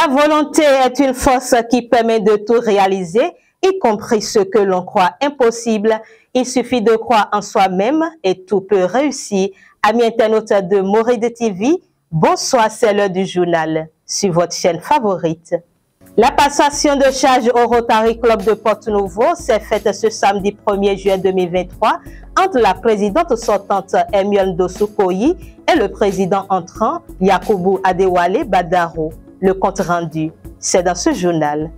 La volonté est une force qui permet de tout réaliser, y compris ce que l'on croit impossible. Il suffit de croire en soi-même et tout peut réussir. Amis internautes de Mouride TV, bonsoir, c'est l'heure du journal sur votre chaîne favorite. La passation de charge au Rotary Club de Porto-Novo s'est faite ce samedi 1er juin 2023 entre la présidente sortante Hermione Dossou-Koyi et le président entrant Yakubu Adewale Badaro. Le compte rendu, c'est dans ce journal.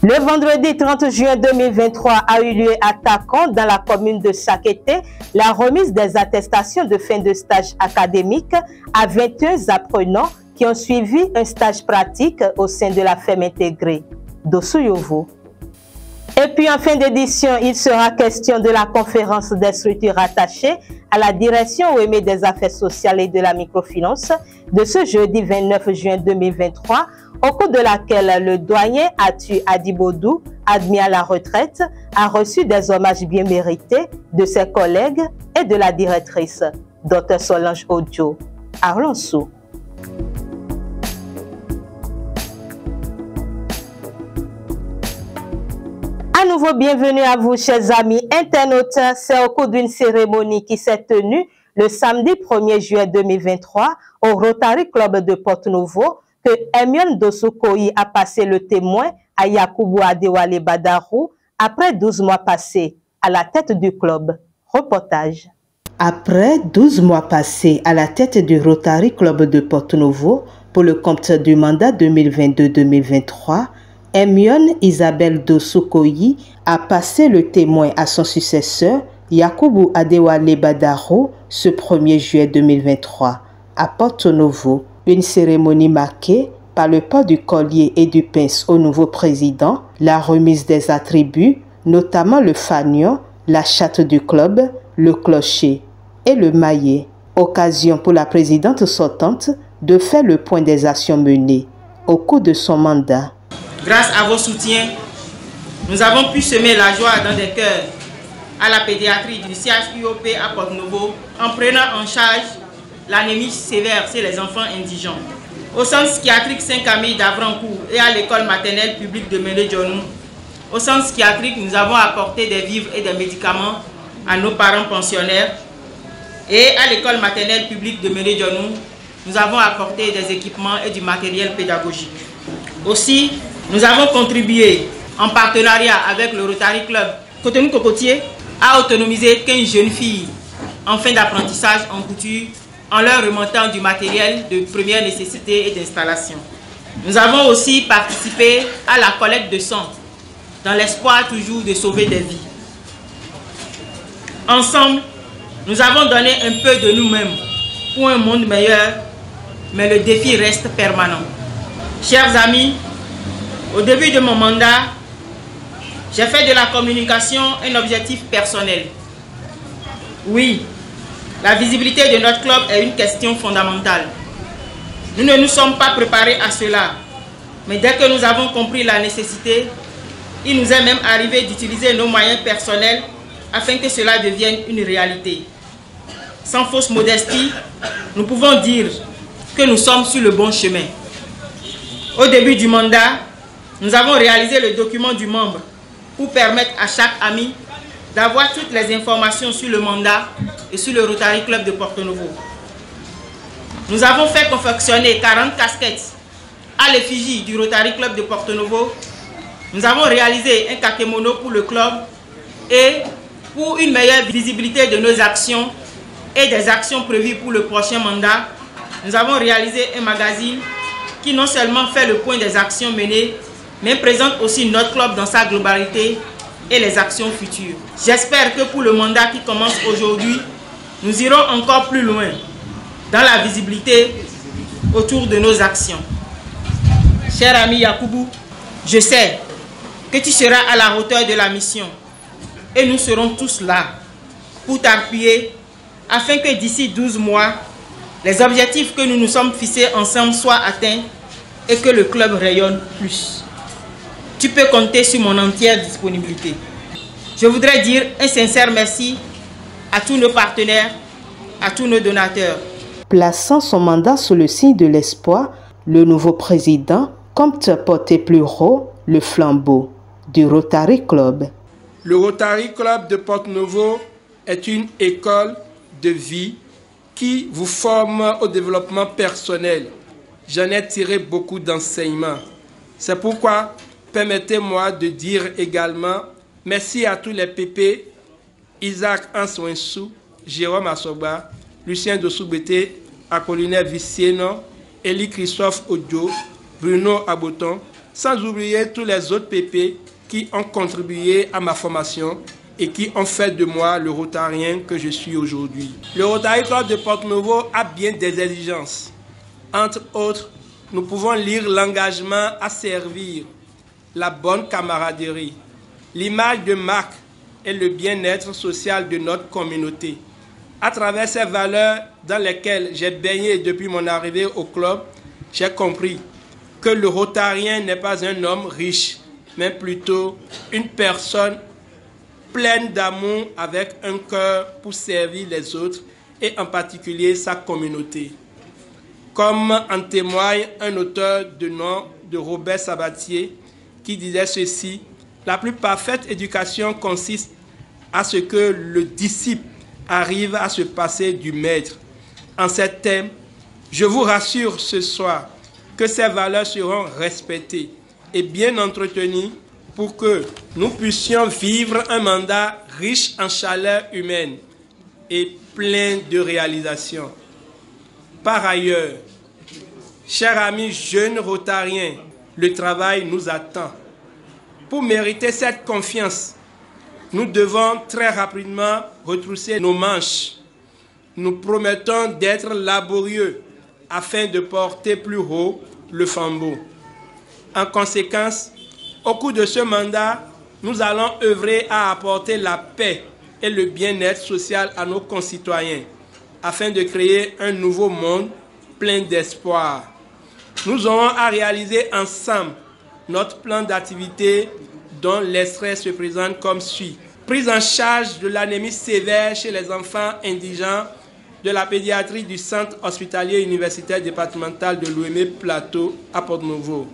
Le vendredi 30 juin 2023 a eu lieu à Takon, dans la commune de Sakété, la remise des attestations de fin de stage académique à 21 apprenants qui ont suivi un stage pratique au sein de la ferme intégrée d'Ossouyovo. Et puis en fin d'édition, il sera question de la conférence des structures rattachées à la direction OME des affaires sociales et de la microfinance de ce jeudi 29 juin 2023, au cours de laquelle le doyen Atu Adibodou, admis à la retraite, a reçu des hommages bien mérités de ses collègues et de la directrice, Dr Solange Ojo Arlonsou. À nouveau, bienvenue à vous, chers amis internautes. C'est au cours d'une cérémonie qui s'est tenue le samedi 1er juillet 2023 au Rotary Club de Porto-Novo que Hermione Dossou-Koyi a passé le témoin à Yakubu Adewale Badaro après 12 mois passés à la tête du club. Reportage. Après 12 mois passés à la tête du Rotary Club de Porto-Novo pour le compte du mandat 2022-2023, Hermione Isabelle Dossou-Koyi a passé le témoin à son successeur Yakubu Adewale Badaro ce 1er juillet 2023 à Porto-Novo. Une cérémonie marquée par le port du collier et du pince au nouveau président, la remise des attributs, notamment le fanion, la chatte du club, le clocher et le maillet. Occasion pour la présidente sortante de faire le point des actions menées au cours de son mandat. Grâce à vos soutiens, nous avons pu semer la joie dans des cœurs à la pédiatrie du CHUOP à Porto-Novo en prenant en charge l'anémie sévère chez les enfants indigents. Au centre psychiatrique Saint-Camille d'Avrancourt et à l'école maternelle publique de Méné-Dionou, au centre psychiatrique, nous avons apporté des vivres et des médicaments à nos parents pensionnaires. Et à l'école maternelle publique de Méné-Dionou, nous avons apporté des équipements et du matériel pédagogique. Aussi, nous avons contribué, en partenariat avec le Rotary Club Cotonou-Cocotier, à autonomiser 15 jeunes filles en fin d'apprentissage en couture, en leur remontant du matériel de première nécessité et d'installation. Nous avons aussi participé à la collecte de sang, dans l'espoir toujours de sauver des vies. Ensemble, nous avons donné un peu de nous-mêmes pour un monde meilleur, mais le défi reste permanent. Chers amis, au début de mon mandat, j'ai fait de la communication un objectif personnel. Oui, la visibilité de notre club est une question fondamentale. Nous ne nous sommes pas préparés à cela, mais dès que nous avons compris la nécessité, il nous est même arrivé d'utiliser nos moyens personnels afin que cela devienne une réalité. Sans fausse modestie, nous pouvons dire que nous sommes sur le bon chemin. Au début du mandat, nous avons réalisé le document du membre pour permettre à chaque ami d'avoir toutes les informations sur le mandat et sur le Rotary Club de Porto-Novo. Nous avons fait confectionner 40 casquettes à l'effigie du Rotary Club de Porto-Novo. Nous avons réalisé un kakémono pour le club et pour une meilleure visibilité de nos actions et des actions prévues pour le prochain mandat, nous avons réalisé un magazine qui non seulement fait le point des actions menées, mais présente aussi notre club dans sa globalité et les actions futures. J'espère que pour le mandat qui commence aujourd'hui, nous irons encore plus loin dans la visibilité autour de nos actions. Cher ami Yakubu, je sais que tu seras à la hauteur de la mission et nous serons tous là pour t'appuyer afin que d'ici 12 mois, les objectifs que nous nous sommes fixés ensemble soient atteints et que le club rayonne plus. Tu peux compter sur mon entière disponibilité. Je voudrais dire un sincère merci à tous nos partenaires, à tous nos donateurs. Plaçant son mandat sous le signe de l'espoir, le nouveau président compte porter plus haut le flambeau du Rotary Club. Le Rotary Club de Porto-Novo est une école de vie qui vous forme au développement personnel. J'en ai tiré beaucoup d'enseignements. C'est pourquoi permettez-moi de dire également merci à tous les pépés, Isaac Ansouensou, Jérôme Assoba, Lucien Dossou-Bété, Apollinaire Vicieno, Élie Christophe Odio, Bruno Aboton, sans oublier tous les autres pépés qui ont contribué à ma formation et qui ont fait de moi le rotarien que je suis aujourd'hui. Le Rotary Club de Porto-Novo a bien des exigences. Entre autres, nous pouvons lire l'engagement à servir, la bonne camaraderie, l'image de marque et le bien-être social de notre communauté. À travers ces valeurs dans lesquelles j'ai baigné depuis mon arrivée au club, j'ai compris que le rotarien n'est pas un homme riche, mais plutôt une personne pleine d'amour avec un cœur pour servir les autres et en particulier sa communauté. Comme en témoigne un auteur de nom de Robert Sabatier qui disait ceci: la plus parfaite éducation consiste à ce que le disciple arrive à se passer du maître. En ces thèmes, je vous rassure ce soir que ces valeurs seront respectées et bien entretenues pour que nous puissions vivre un mandat riche en chaleur humaine et plein de réalisations. Par ailleurs, chers amis jeunes rotariens, le travail nous attend. Pour mériter cette confiance, nous devons très rapidement retrousser nos manches. Nous promettons d'être laborieux afin de porter plus haut le flambeau. En conséquence, au cours de ce mandat, nous allons œuvrer à apporter la paix et le bien-être social à nos concitoyens, afin de créer un nouveau monde plein d'espoir. Nous aurons à réaliser ensemble notre plan d'activité dont l'extrait se présente comme suit. Prise en charge de l'anémie sévère chez les enfants indigents de la pédiatrie du Centre hospitalier universitaire départemental de Lomé Plateau à Porto-Novo.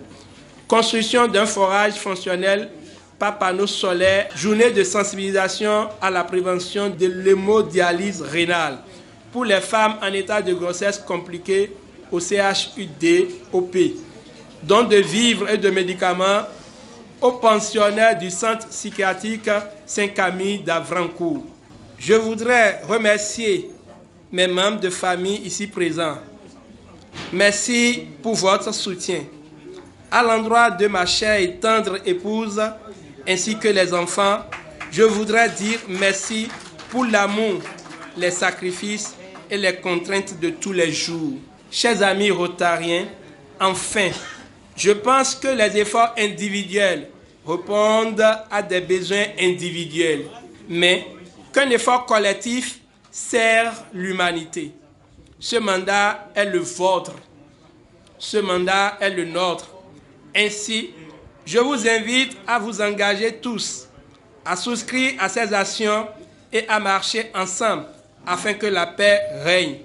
Construction d'un forage fonctionnel par panneaux solaires, journée de sensibilisation à la prévention de l'hémodialyse rénale pour les femmes en état de grossesse compliquée au CHUD-OP, don de vivres et de médicaments aux pensionnaires du centre psychiatrique Saint-Camille d'Avrancourt. Je voudrais remercier mes membres de famille ici présents. Merci pour votre soutien. À l'endroit de ma chère et tendre épouse, ainsi que les enfants, je voudrais dire merci pour l'amour, les sacrifices et les contraintes de tous les jours. Chers amis rotariens, enfin, je pense que les efforts individuels répondent à des besoins individuels, mais qu'un effort collectif sert l'humanité. Ce mandat est le vôtre. Ce mandat est le nôtre. Ainsi, je vous invite à vous engager tous, à souscrire à ces actions et à marcher ensemble afin que la paix règne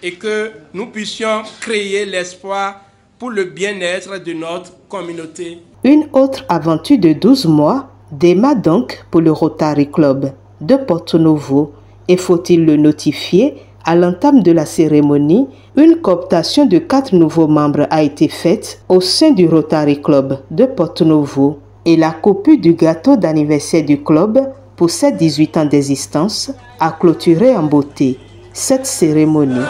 et que nous puissions créer l'espoir pour le bien-être de notre communauté. Une autre aventure de 12 mois démarre donc pour le Rotary Club de Porto-Novo et faut-il le notifier, à l'entame de la cérémonie, une cooptation de 4 nouveaux membres a été faite au sein du Rotary Club de Porto-Novo et la copie du gâteau d'anniversaire du club pour ses 18 ans d'existence a clôturé en beauté cette cérémonie.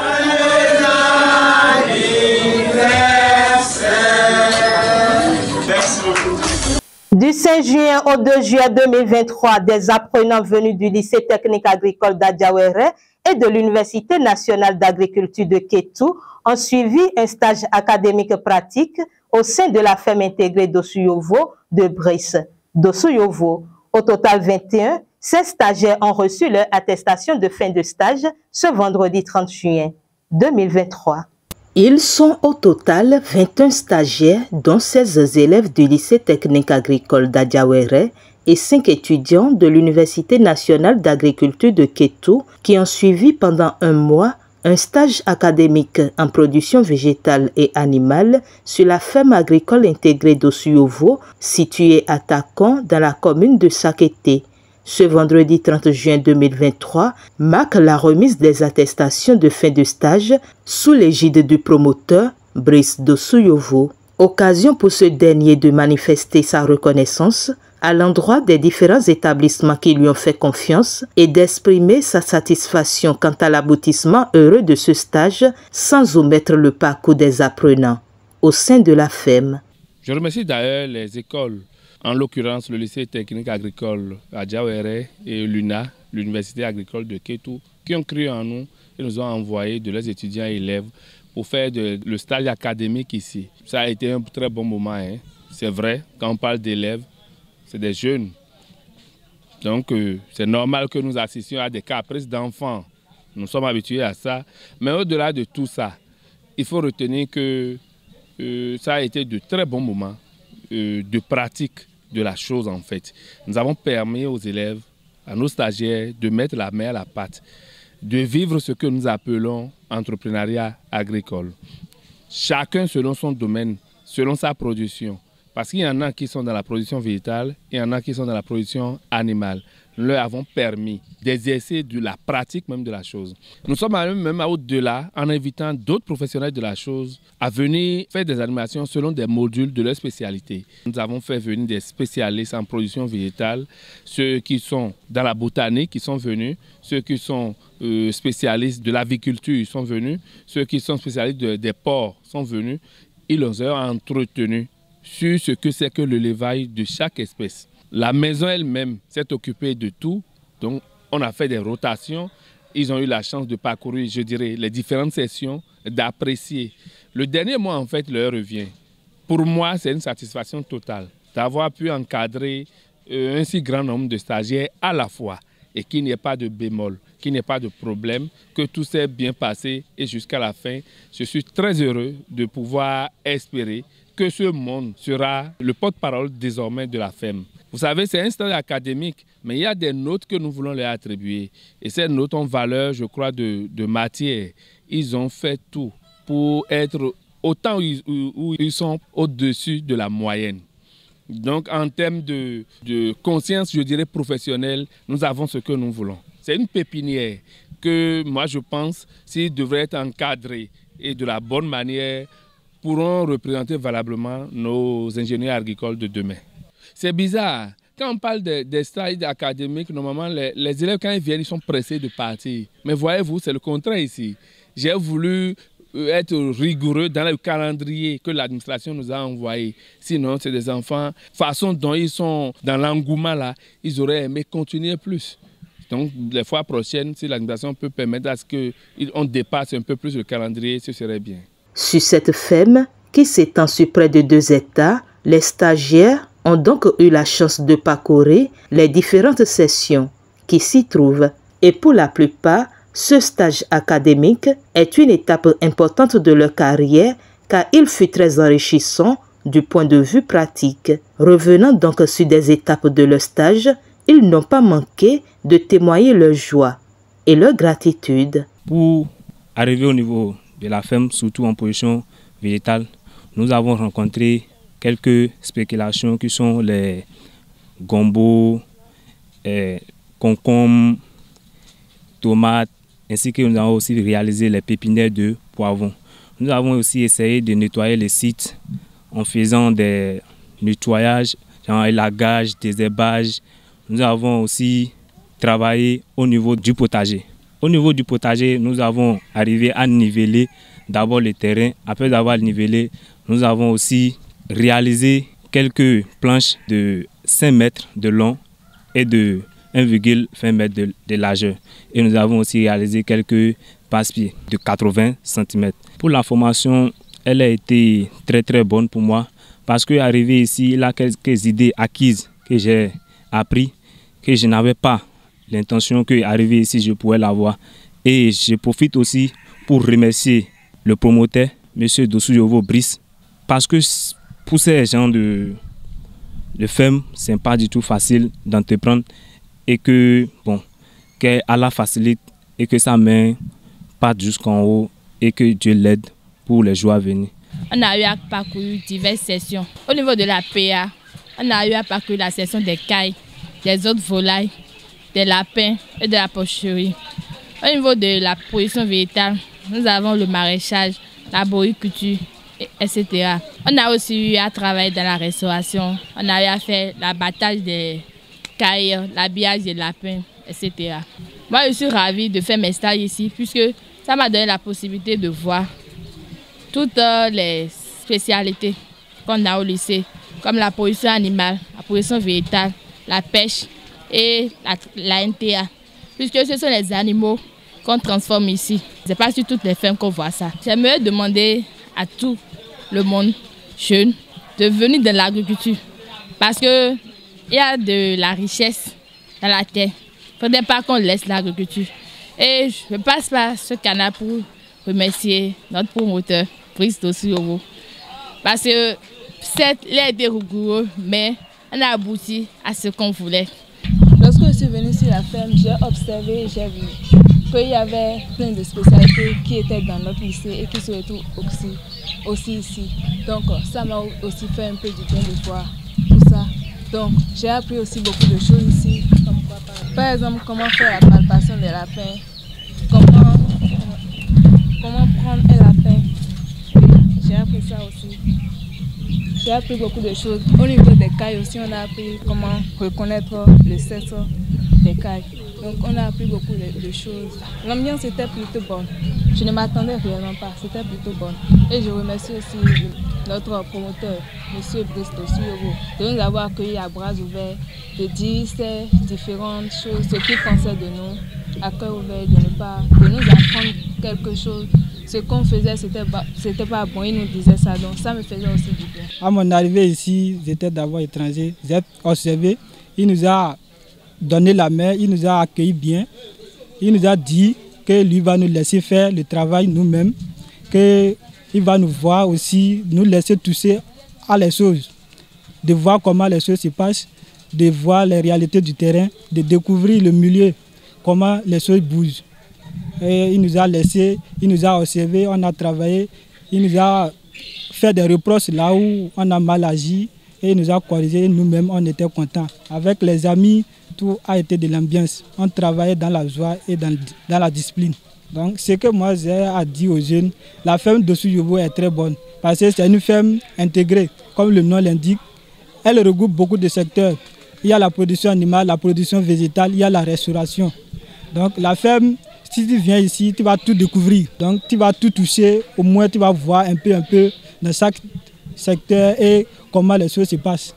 Du 5 juin au 2 juillet 2023, des apprenants venus du lycée technique agricole d'Adiawere et de l'Université nationale d'agriculture de Kétou ont suivi un stage académique pratique au sein de la ferme intégrée d'Osuyovo de Brice. d'Osuyovo. Au total 21, ces stagiaires ont reçu leur attestation de fin de stage ce vendredi 30 juin 2023. Ils sont au total 21 stagiaires, dont 16 élèves du lycée technique agricole d'Adiawere et 5 étudiants de l'Université nationale d'agriculture de Kétou qui ont suivi pendant un mois Un stage académique en production végétale et animale sur la ferme agricole intégrée d'Osuyovo, située à Takon dans la commune de Sakété. Ce vendredi 30 juin 2023 marque la remise des attestations de fin de stage sous l'égide du promoteur Brice d'Osuyovo. Occasion pour ce dernier de manifester sa reconnaissance à l'endroit des différents établissements qui lui ont fait confiance et d'exprimer sa satisfaction quant à l'aboutissement heureux de ce stage sans omettre le parcours des apprenants au sein de la ferme. Je remercie d'ailleurs les écoles, en l'occurrence le lycée technique agricole à Diawere et l'UNA, l'université agricole de Kétou, qui ont cru en nous et nous ont envoyé de leurs étudiants et élèves pour faire le stage académique ici. Ça a été un très bon moment, hein. C'est vrai, quand on parle d'élèves, c'est des jeunes. Donc c'est normal que nous assistions à des caprices d'enfants. Nous sommes habitués à ça. Mais au-delà de tout ça, il faut retenir que ça a été de très bons moments de pratique de la chose en fait. Nous avons permis aux élèves, à nos stagiaires, de mettre la main à la pâte, de vivre ce que nous appelons entrepreneuriat agricole. Chacun selon son domaine, selon sa production. Parce qu'il y en a qui sont dans la production végétale, il y en a qui sont dans la production animale. Nous leur avons permis d'exercer de la pratique même de la chose. Nous sommes même au-delà en invitant d'autres professionnels de la chose à venir faire des animations selon des modules de leur spécialité. Nous avons fait venir des spécialistes en production végétale, ceux qui sont dans la botanique qui sont venus, ceux qui sont spécialistes de l'aviculture sont venus, ceux qui sont spécialistes des porcs sont venus. Ils les ont entretenus sur ce que c'est que l'élevage de chaque espèce. La maison elle-même s'est occupée de tout, donc on a fait des rotations. Ils ont eu la chance de parcourir, je dirais, les différentes sessions, d'apprécier. Le dernier mois, en fait, leur revient. Pour moi, c'est une satisfaction totale d'avoir pu encadrer un si grand nombre de stagiaires à la fois et qu'il n'y ait pas de bémol, qu'il n'y ait pas de problème, que tout s'est bien passé et jusqu'à la fin, je suis très heureux de pouvoir espérer que ce monde sera le porte-parole désormais de la ferme. Vous savez, c'est un stage académique, mais il y a des notes que nous voulons leur attribuer. Et ces notes ont valeur, je crois, de matière. Ils ont fait tout pour être autant où ils sont au-dessus de la moyenne. Donc, en termes de conscience, je dirais, professionnelle, nous avons ce que nous voulons. C'est une pépinière que, moi, je pense, s'il devrait être encadré et de la bonne manière, pourront représenter valablement nos ingénieurs agricoles de demain. C'est bizarre. Quand on parle des stages académiques, normalement, les élèves, quand ils viennent, ils sont pressés de partir. Mais voyez-vous, c'est le contraire ici. J'ai voulu être rigoureux dans le calendrier que l'administration nous a envoyé. Sinon, c'est des enfants, façon dont ils sont dans l'engouement là, ils auraient aimé continuer plus. Donc, les fois prochaines, si l'administration peut permettre à ce qu'on dépasse un peu plus le calendrier, ce serait bien. Sur cette ferme, qui s'étend sur près de 2 hectares, les stagiaires ont donc eu la chance de parcourir les différentes sessions qui s'y trouvent. Et pour la plupart, ce stage académique est une étape importante de leur carrière car il fut très enrichissant du point de vue pratique. Revenant donc sur des étapes de leur stage, ils n'ont pas manqué de témoigner leur joie et leur gratitude. Pour arriver au niveau de la ferme, surtout en production végétale, nous avons rencontré quelques spéculations qui sont les gombos, concombres, tomates, ainsi que nous avons aussi réalisé les pépinières de poivrons. Nous avons aussi essayé de nettoyer les sites en faisant des nettoyages, genre élagage, désherbage. Nous avons aussi travaillé au niveau du potager. Au niveau du potager, nous avons arrivé à niveler d'abord le terrain. Après avoir nivelé, nous avons aussi réalisé quelques planches de 5 mètres de long et de 1,20 mètre de largeur. Et nous avons aussi réalisé quelques passe-pieds de 80 cm. Pour la formation, elle a été très très bonne pour moi parce qu'arrivé ici, il y a quelques idées acquises que j'ai apprises, que je n'avais pas l'intention qu'arriver ici, je pourrais l'avoir. Et je profite aussi pour remercier le promoteur, M. d'Osuyovo Brice, parce que pour ces gens de ferme, ce n'est pas du tout facile d'entreprendre et que, bon, qu'Allah facilite et que sa main parte jusqu'en haut et que Dieu l'aide pour les jours à venir. On a eu à parcourir diverses sessions. Au niveau de la PA, on a eu à parcourir la session des cailles, des autres volailles, des lapins et de la porcherie. Au niveau de la production végétale, nous avons le maraîchage, la boriculture, etc. On a aussi eu à travailler dans la restauration. On a eu à faire l'abattage des cailles, l'habillage des lapins, etc. Moi, je suis ravie de faire mes stages ici puisque ça m'a donné la possibilité de voir toutes les spécialités qu'on a au lycée, comme la production animale, la production végétale, la pêche et la NTA, puisque ce sont les animaux qu'on transforme ici. Ce n'est pas sur toutes les fermes qu'on voit ça. J'aimerais demander à tout le monde jeune de venir dans l'agriculture, parce qu'il y a de la richesse dans la terre. Il ne faudrait pas qu'on laisse l'agriculture. Et je passe par ce canal pour remercier notre promoteur, Brice Dosu-Yobo. Parce que certes, il a été rigoureux, mais on a abouti à ce qu'on voulait. Lorsque je suis venue sur la ferme, j'ai observé et j'ai vu qu'il y avait plein de spécialités qui étaient dans notre lycée et qui se retrouvent aussi ici. Donc ça m'a aussi fait un peu du bien de voir tout ça. Donc j'ai appris aussi beaucoup de choses ici. Par exemple, comment faire la palpation des lapins, comment prendre un lapin. J'ai appris ça aussi. J'ai appris beaucoup de choses. Au niveau des cailles aussi, on a appris comment reconnaître le sexe des cailles. Donc on a appris beaucoup de choses. L'ambiance était plutôt bonne. Je ne m'attendais réellement pas, c'était plutôt bonne. Et je remercie aussi notre promoteur, M. Brice Dosu-Yobo, de nous avoir accueillis à bras ouverts, de dire ces différentes choses, ce qu'il pensait de nous, à cœur ouvert, de nous apprendre quelque chose. Ce qu'on faisait, c'était pas bon, il nous disait ça, donc ça me faisait aussi du bien. À mon arrivée ici, j'étais d'abord étranger, j'ai observé, il nous a donné la main, il nous a accueillis bien, il nous a dit que lui va nous laisser faire le travail nous-mêmes, qu'il va nous voir aussi, nous laisser toucher à les choses, de voir comment les choses se passent, de voir les réalités du terrain, de découvrir le milieu, comment les choses bougent. Et il nous a laissé, il nous a observé, on a travaillé, il nous a fait des reproches là où on a mal agi et il nous a corrigé, nous-mêmes on était contents. Avec les amis, tout a été de l'ambiance. On travaillait dans la joie et dans la discipline. Donc ce que moi j'ai à dire aux jeunes, la ferme Dosu-Yobo est très bonne parce que c'est une ferme intégrée, comme le nom l'indique. Elle regroupe beaucoup de secteurs. Il y a la production animale, la production végétale, il y a la restauration. Donc la ferme, si tu viens ici, tu vas tout découvrir. Donc tu vas tout toucher, au moins tu vas voir un peu dans chaque secteur et comment les choses se passent.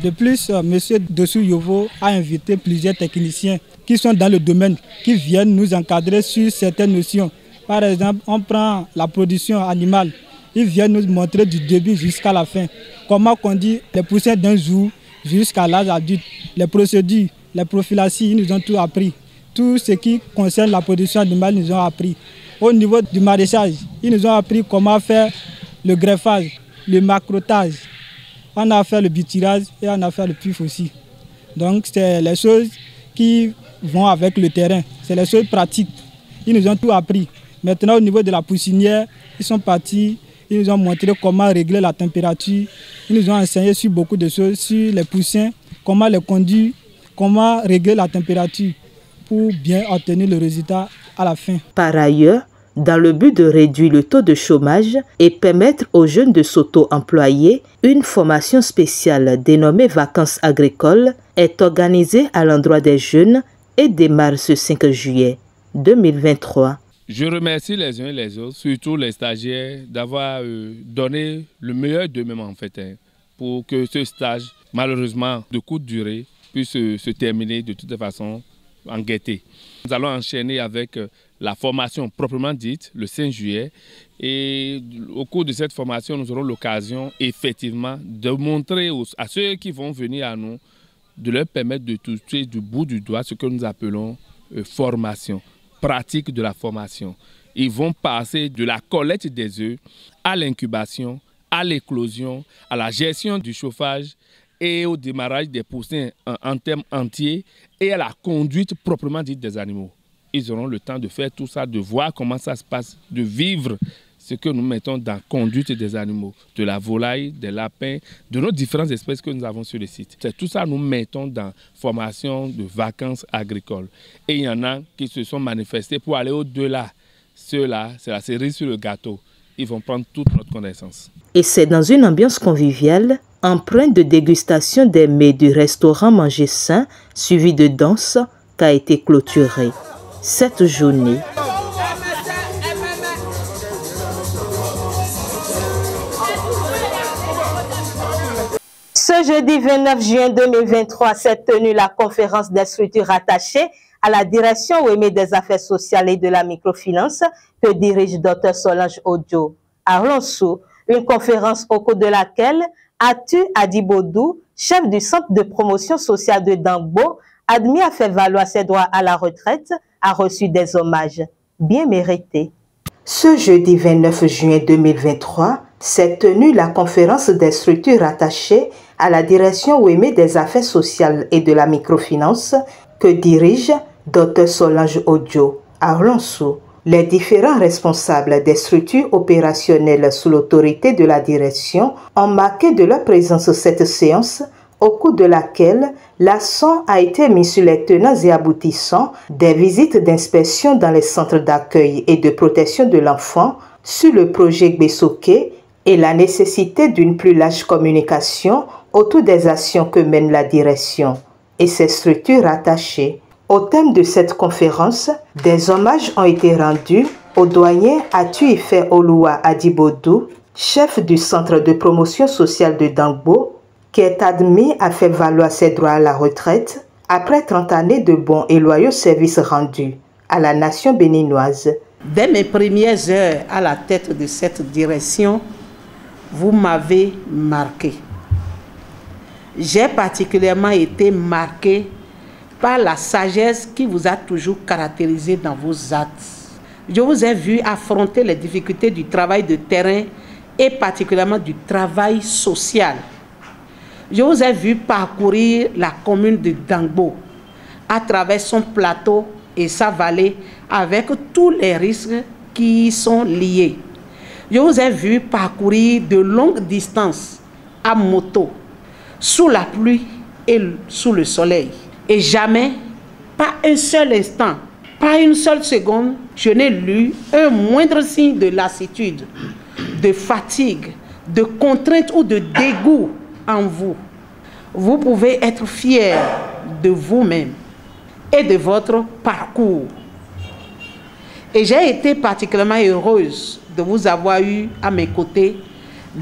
De plus, M. Dosu-Yobo a invité plusieurs techniciens qui sont dans le domaine, qui viennent nous encadrer sur certaines notions. Par exemple, on prend la production animale. Ils viennent nous montrer du début jusqu'à la fin. Comment conduire les poussins d'un jour jusqu'à l'âge adulte. Les procédures, les prophylaxies, ils nous ont tout appris. Tout ce qui concerne la production animale, ils nous ont appris. Au niveau du maraîchage, ils nous ont appris comment faire le greffage, le macrotage. On a fait le butirage et on a fait le puf aussi. Donc c'est les choses qui vont avec le terrain. C'est les choses pratiques. Ils nous ont tout appris. Maintenant au niveau de la poussinière, ils sont partis, ils nous ont montré comment régler la température. Ils nous ont enseigné sur beaucoup de choses, sur les poussins, comment les conduire, comment régler la température pour bien obtenir le résultat à la fin. Par ailleurs, dans le but de réduire le taux de chômage et permettre aux jeunes de s'auto-employer, une formation spéciale dénommée Vacances agricoles est organisée à l'endroit des jeunes et démarre ce 5 juillet 2023. Je remercie les uns et les autres, surtout les stagiaires, d'avoir donné le meilleur d'eux-mêmes en fait, pour que ce stage, malheureusement de courte durée, puisse se terminer de toute façon en gaieté. Nous allons enchaîner avec la formation proprement dite, le 5 juillet. Et au cours de cette formation, nous aurons l'occasion effectivement de montrer à ceux qui vont venir à nous, de leur permettre de toucher du bout du doigt ce que nous appelons formation, pratique de la formation. Ils vont passer de la collecte des œufs à l'incubation, à l'éclosion, à la gestion du chauffage et au démarrage des poussins en termes entiers et à la conduite proprement dite des animaux. ils auront le temps de faire tout ça, de voir comment ça se passe, de vivre ce que nous mettons dans la conduite des animaux, de la volaille, des lapins, de nos différentes espèces que nous avons sur le site. C'est tout ça nous mettons dans formation de vacances agricoles. Et il y en a qui se sont manifestés pour aller au-delà. Ceux-là, c'est la cerise sur le gâteau. Ils vont prendre toute notre connaissance. Et c'est dans une ambiance conviviale, empreinte de dégustation des mets du restaurant Manger Sain, suivi de danse, qu'a été clôturée cette journée. Ce jeudi 29 juin 2023 s'est tenue la conférence des structures attachées à la direction OEME des affaires sociales et de la microfinance que dirige Dr Solange Ojo. À Arlonsou, une conférence au cours de laquelle Atu Adibodou, chef du centre de promotion sociale de Dangbo, admis à faire valoir ses droits à la retraite, a reçu des hommages bien mérités. Ce jeudi 29 juin 2023 s'est tenue la conférence des structures attachées à la direction OEME des affaires sociales et de la microfinance que dirige Dr Solange Ojo. À Arlonsou, les différents responsables des structures opérationnelles sous l'autorité de la direction ont marqué de leur présence cette séance au cours de laquelle l'accent a été mis sur les tenants et aboutissants des visites d'inspection dans les centres d'accueil et de protection de l'enfant, sur le projet Gbesoké et la nécessité d'une plus large communication autour des actions que mène la direction et ses structures attachées. Au thème de cette conférence, des hommages ont été rendus au doyen Atu Ife Oluwa Adibodou, chef du centre de promotion sociale de Dangbo, qui est admis à faire valoir ses droits à la retraite après 30 années de bons et loyaux services rendus à la nation béninoise. Dès mes premières heures à la tête de cette direction, vous m'avez marqué. J'ai particulièrement été marqué par la sagesse qui vous a toujours caractérisé dans vos actes. Je vous ai vu affronter les difficultés du travail de terrain et particulièrement du travail social. Je vous ai vu parcourir la commune de Dangbo à travers son plateau et sa vallée avec tous les risques qui y sont liés. Je vous ai vu parcourir de longues distances à moto, sous la pluie et sous le soleil. Et jamais, pas un seul instant, pas une seule seconde, je n'ai lu un moindre signe de lassitude, de fatigue, de contrainte ou de dégoût en vous. Vous pouvez être fiers de vous-même et de votre parcours. Et j'ai été particulièrement heureuse de vous avoir eu à mes côtés,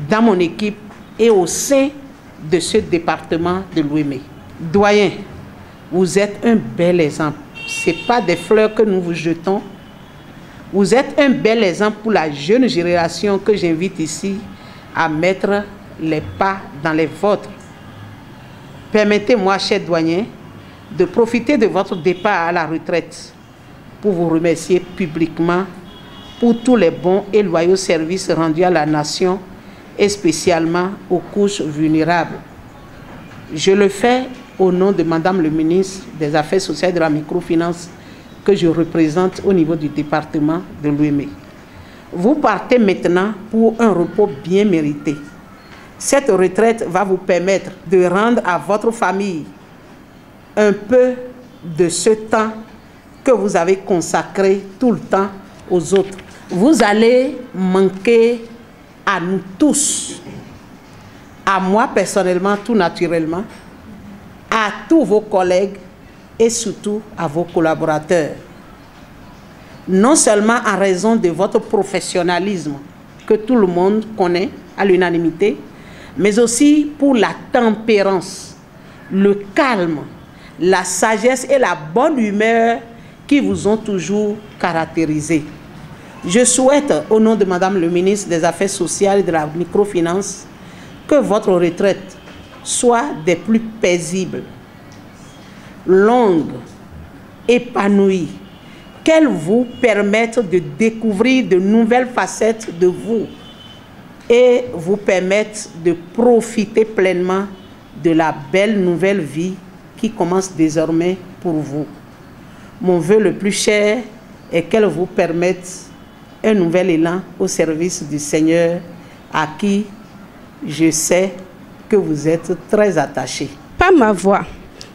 dans mon équipe et au sein de ce département de l'OEME. Doyen, vous êtes un bel exemple. Ce n'est pas des fleurs que nous vous jetons. Vous êtes un bel exemple pour la jeune génération que j'invite ici à mettre les pas dans les vôtres. Permettez-moi, cher doyen, de profiter de votre départ à la retraite pour vous remercier publiquement pour tous les bons et loyaux services rendus à la nation et spécialement aux couches vulnérables. Je le fais au nom de Madame le ministre des Affaires sociales et de la microfinance que je représente au niveau du département de l'OEME. Vous partez maintenant pour un repos bien mérité. Cette retraite va vous permettre de rendre à votre famille un peu de ce temps que vous avez consacré tout le temps aux autres. Vous allez manquer à nous tous, à moi personnellement, tout naturellement, à tous vos collègues et surtout à vos collaborateurs. Non seulement en raison de votre professionnalisme que tout le monde connaît à l'unanimité, mais aussi pour la tempérance, le calme, la sagesse et la bonne humeur qui vous ont toujours caractérisé. Je souhaite, au nom de Madame le ministre des Affaires sociales et de la microfinance, que votre retraite soit des plus paisibles, longues, épanouies, qu'elle vous permette de découvrir de nouvelles facettes de vous et vous permette de profiter pleinement de la belle nouvelle vie qui commence désormais pour vous. mon vœu le plus cher est qu'elle vous permette un nouvel élan au service du Seigneur à qui je sais que vous êtes très attachés. Par ma voix,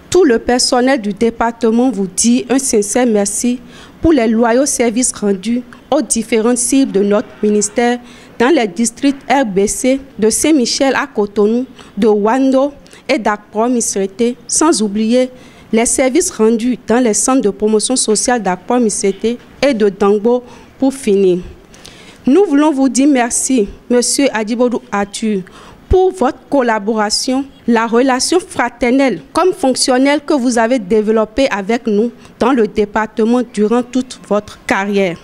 tout le personnel du département vous dit un sincère merci pour les loyaux services rendus aux différentes cibles de notre ministère dans les districts RBC de Saint-Michel à Cotonou, de Wando et d'Akpro Missété, sans oublier les services rendus dans les centres de promotion sociale d'Akpro Missété et de Dangbo pour finir. Nous voulons vous dire merci, Monsieur Adibodou Arthur, pour votre collaboration, la relation fraternelle comme fonctionnelle que vous avez développée avec nous dans le département durant toute votre carrière.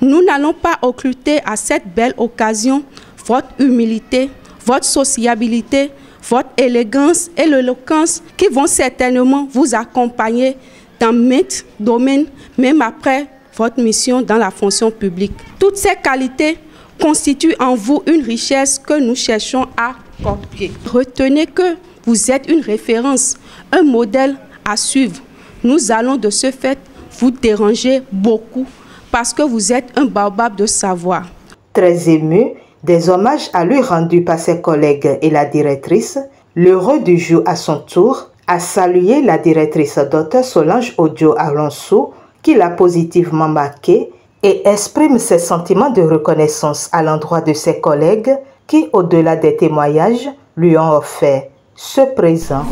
Nous n'allons pas occulter à cette belle occasion votre humilité, votre sociabilité, votre élégance et l'éloquence qui vont certainement vous accompagner dans maints domaines, même après votre mission dans la fonction publique. Toutes ces qualités constituent en vous une richesse que nous cherchons à copier. Retenez que vous êtes une référence, un modèle à suivre. Nous allons de ce fait vous déranger beaucoup parce que vous êtes un baobab de savoir. Très ému, des hommages à lui rendus par ses collègues et la directrice, l'heureux du jour à son tour a salué la directrice Dr Solange Odio Alonso qui l'a positivement marqué et exprime ses sentiments de reconnaissance à l'endroit de ses collègues qui, au-delà des témoignages, lui ont offert ce présent.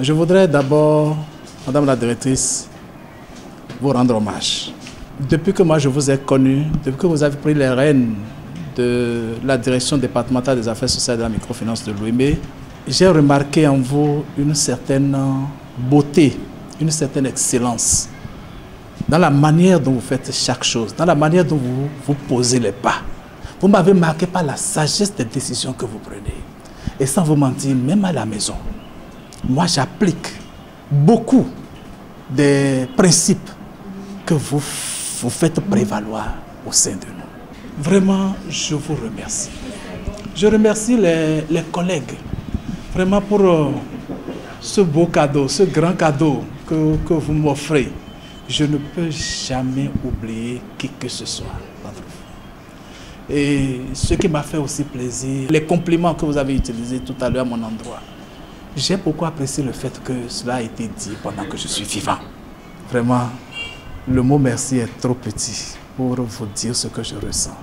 Je voudrais d'abord, Madame la directrice, vous rendre hommage. Depuis que moi je vous ai connu, depuis que vous avez pris les rênes de la direction départementale des affaires sociales et de la microfinance de l'OIME, j'ai remarqué en vous une certaine beauté, une certaine excellence dans la manière dont vous faites chaque chose, dans la manière dont vous posez les pas. Vous m'avez marqué par la sagesse des décisions que vous prenez. Et sans vous mentir, même à la maison, moi j'applique beaucoup des principes que vous faites prévaloir au sein de nous. Vraiment, je vous remercie. Je remercie les collègues, vraiment pour ce beau cadeau, ce grand cadeau que vous m'offrez. Je ne peux jamais oublier qui que ce soit d'entre vous. Et ce qui m'a fait aussi plaisir, les compliments que vous avez utilisés tout à l'heure à mon endroit. J'ai beaucoup apprécié le fait que cela a été dit pendant que je suis vivant. Vraiment, le mot merci est trop petit pour vous dire ce que je ressens.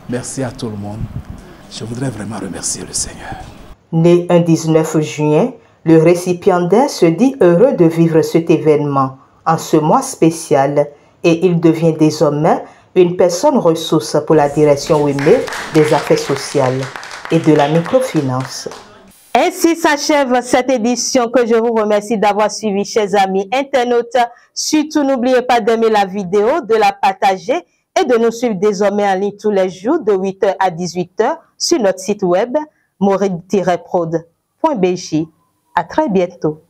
Merci à tout le monde. Je voudrais vraiment remercier le Seigneur. Né un 19 juin, le récipiendaire se dit heureux de vivre cet événement en ce mois spécial et il devient désormais une personne ressource pour la direction OIME des affaires sociales et de la microfinance. Ainsi s'achève cette édition que je vous remercie d'avoir suivi, chers amis internautes. Surtout, n'oubliez pas d'aimer la vidéo, de la partager et de nous suivre désormais en ligne tous les jours de 8h à 18h sur notre site web morid-prod.bj. À très bientôt.